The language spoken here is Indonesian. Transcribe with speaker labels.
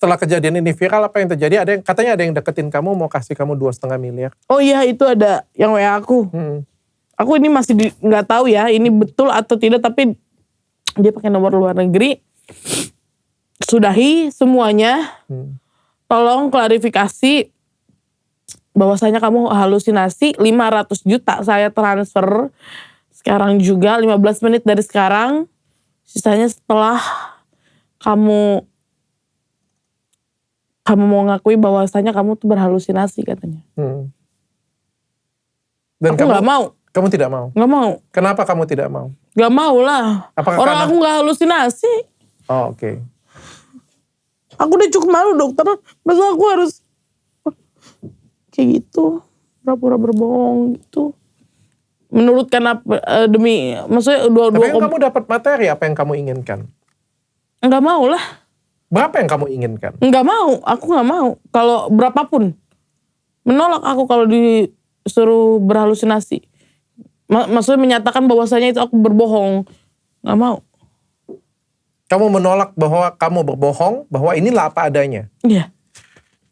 Speaker 1: setelah kejadian ini viral, apa yang terjadi? Katanya ada yang deketin kamu, mau kasih kamu 2,5 miliar.
Speaker 2: Oh iya, itu ada yang WA aku. Aku ini masih nggak tahu ya, ini betul atau tidak, tapi dia pakai nomor luar negeri. Sudahi semuanya. Tolong klarifikasi bahwasanya kamu halusinasi. 500 juta saya transfer sekarang juga, 15 menit dari sekarang. Sisanya setelah kamu mau ngakui bahwasanya kamu tuh berhalusinasi katanya.
Speaker 1: Dan
Speaker 2: aku nggak mau.
Speaker 1: Kamu tidak mau?
Speaker 2: Nggak mau.
Speaker 1: Kenapa kamu tidak mau?
Speaker 2: Nggak mau lah. Orang aku nggak halusinasi.
Speaker 1: Oh, oke.
Speaker 2: Aku udah cukup malu dokter. Masa aku harus kayak gitu, pura-pura berbohong gitu. Menurut demi maksudnya
Speaker 1: Tapi yang kamu dapat materi, apa yang kamu inginkan?
Speaker 2: Nggak mau lah.
Speaker 1: Berapa yang kamu inginkan?
Speaker 2: Nggak mau, aku nggak mau. Kalau berapapun, menolak aku kalau disuruh berhalusinasi. Maksudnya menyatakan bahwasanya itu aku berbohong, nggak mau.
Speaker 1: Kamu menolak bahwa kamu berbohong, bahwa inilah apa adanya?
Speaker 2: Iya.